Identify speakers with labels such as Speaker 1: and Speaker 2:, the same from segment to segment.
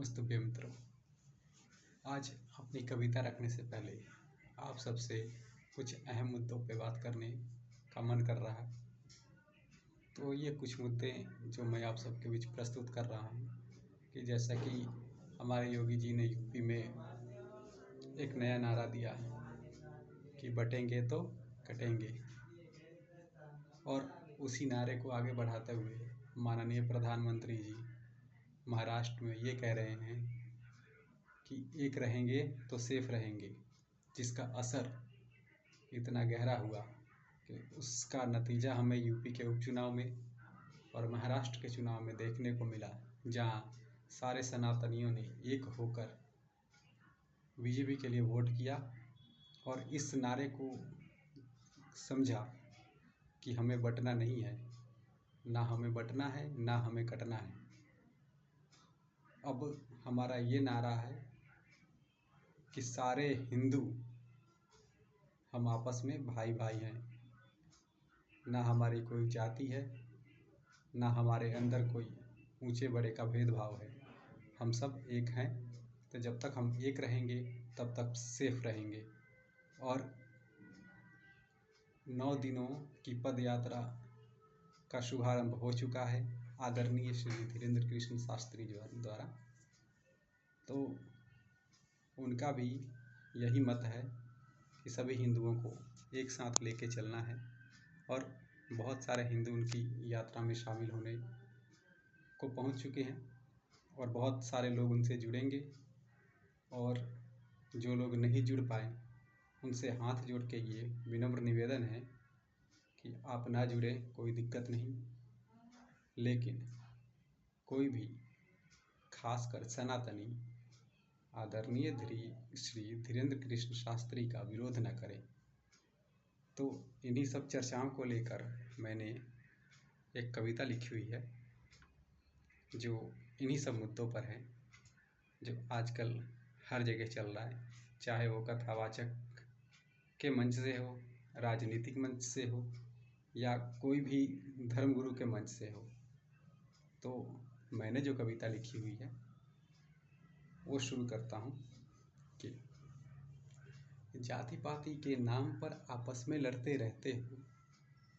Speaker 1: नमस्ते प्रिय मित्रों। आज अपनी कविता रखने से पहले आप सबसे कुछ अहम मुद्दों पे बात करने का मन कर रहा है। तो ये कुछ मुद्दे जो मैं आप सबके बीच प्रस्तुत कर रहा हूँ कि जैसा कि हमारे योगी जी ने यूपी में एक नया नारा दिया कि बटेंगे तो कटेंगे, और उसी नारे को आगे बढ़ाते हुए माननीय प्रधानमंत्री जी महाराष्ट्र में ये कह रहे हैं कि एक रहेंगे तो सेफ रहेंगे, जिसका असर इतना गहरा हुआ कि उसका नतीजा हमें यूपी के उपचुनाव में और महाराष्ट्र के चुनाव में देखने को मिला, जहां सारे सनातनियों ने एक होकर बीजेपी के लिए वोट किया और इस नारे को समझा कि हमें बंटना नहीं है, ना हमें बंटना है ना हमें कटना है। अब हमारा ये नारा है कि सारे हिंदू हम आपस में भाई भाई हैं, ना हमारी कोई जाति है, ना हमारे अंदर कोई ऊंचे बड़े का भेदभाव है। हम सब एक हैं। तो जब तक हम एक रहेंगे तब तक सेफ रहेंगे। और 9 दिनों की पद यात्रा का शुभारंभ हो चुका है आदरणीय श्री धीरेंद्र कृष्ण शास्त्री जी द्वारा। तो उनका भी यही मत है कि सभी हिंदुओं को एक साथ लेके चलना है, और बहुत सारे हिंदू उनकी यात्रा में शामिल होने को पहुंच चुके हैं और बहुत सारे लोग उनसे जुड़ेंगे। और जो लोग नहीं जुड़ पाए उनसे हाथ जोड़ के ये विनम्र निवेदन है कि आप ना जुड़े, कोई दिक्कत नहीं, लेकिन कोई भी खासकर सनातनी आदरणीय श्री धीरेंद्र कृष्ण शास्त्री का विरोध न करें। तो इन्हीं सब चर्चाओं को लेकर मैंने एक कविता लिखी हुई है जो इन्हीं सब मुद्दों पर है, जो आजकल हर जगह चल रहा है, चाहे वो कथावाचक के मंच से हो, राजनीतिक मंच से हो, या कोई भी धर्मगुरु के मंच से हो। तो मैंने जो कविता लिखी हुई है वो शुरू करता हूँ कि जाति पाति के नाम पर आपस में लड़ते रहते हो,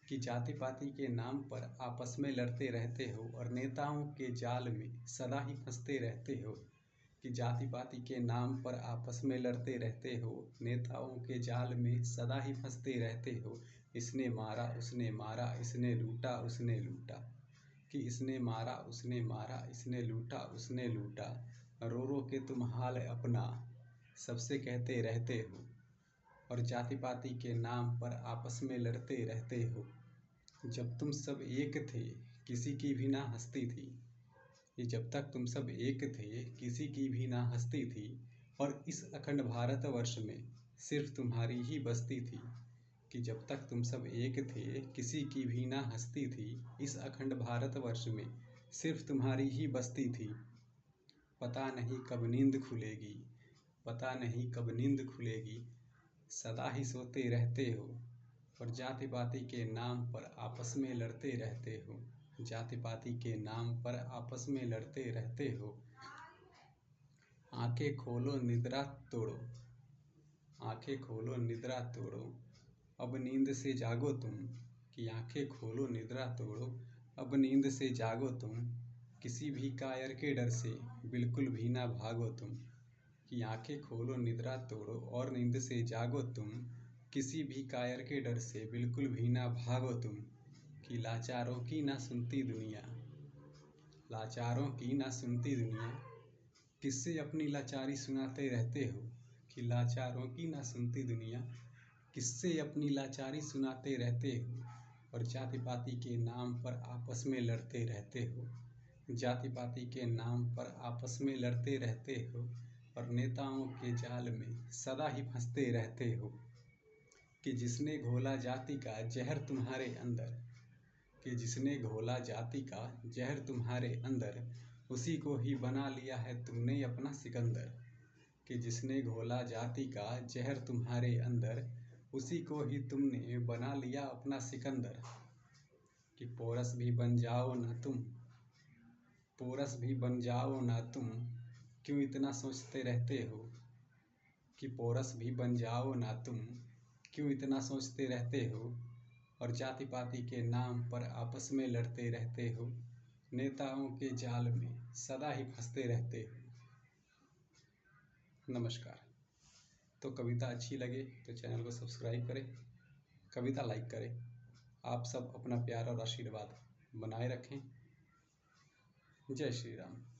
Speaker 1: कि जाति पाति के नाम पर आपस में लड़ते रहते हो और नेताओं के जाल में सदा ही फंसते रहते हो, कि जाति पाति के नाम पर आपस में लड़ते रहते हो, नेताओं के जाल में सदा ही फंसते रहते हो। इसने मारा उसने मारा, इसने लूटा उसने लूटा, कि इसने मारा उसने मारा, इसने लूटा उसने लूटा, रो रो के तुम हाल अपना सबसे कहते रहते हो, और जाति पाति के नाम पर आपस में लड़ते रहते हो। जब तुम सब एक थे किसी की भी ना हस्ती थी, ये जब तक तुम सब एक थे किसी की भी ना हस्ती थी, और इस अखंड भारतवर्ष में सिर्फ तुम्हारी ही बस्ती थी, कि जब तक तुम सब एक थे किसी की भी ना हस्ती थी, इस अखंड भारतवर्ष में सिर्फ तुम्हारी ही बस्ती थी। पता नहीं कब नींद खुलेगी, पता नहीं कब नींद खुलेगी, सदा ही सोते रहते हो, और जाति पाति के नाम पर आपस में लड़ते रहते हो, जाति पाति के नाम पर आपस में लड़ते रहते हो। आंखें खोलो निद्रा तोड़ो, आंखें खोलो निद्रा तोड़ो, अब नींद से जागो तुम, कि आंखें खोलो निद्रा तोड़ो, अब नींद से जागो तुम, किसी भी कायर के डर से बिल्कुल भी ना भागो तुम, कि आंखें खोलो निद्रा तोड़ो और नींद से जागो तुम, किसी भी कायर के डर से बिल्कुल भी ना भागो तुम, कि लाचारों की ना सुनती दुनिया, लाचारों की ना सुनती दुनिया, किससे अपनी लाचारी सुनाते रहते हो, कि लाचारों की ना सुनती दुनिया, किससे अपनी लाचारी सुनाते रहते हो, और जाति पाति के नाम पर आपस में लड़ते रहते हो, जाति पाति के नाम पर आपस में लड़ते रहते हो, और नेताओं के जाल में सदा ही फंसते रहते हो, कि जिसने घोला जाति का जहर तुम्हारे अंदर, कि जिसने घोला जाति का जहर तुम्हारे अंदर, उसी को ही बना लिया है तुमने अपना सिकंदर, कि जिसने घोला जाति का जहर तुम्हारे अंदर, उसी को ही तुमने बना लिया अपना सिकंदर, कि पोरस भी बन जाओ ना तुम, पोरस भी बन जाओ ना तुम, क्यों इतना सोचते रहते हो कि पोरस भी बन जाओ ना तुम? क्यों इतना सोचते रहते हो और जाति पाति के नाम पर आपस में लड़ते रहते हो? नेताओं के जाल में सदा ही फंसते रहते हो। नमस्कार। तो कविता अच्छी लगे तो चैनल को सब्सक्राइब करें, कविता लाइक करें। आप सब अपना प्यार और आशीर्वाद बनाए रखें। जय श्री राम।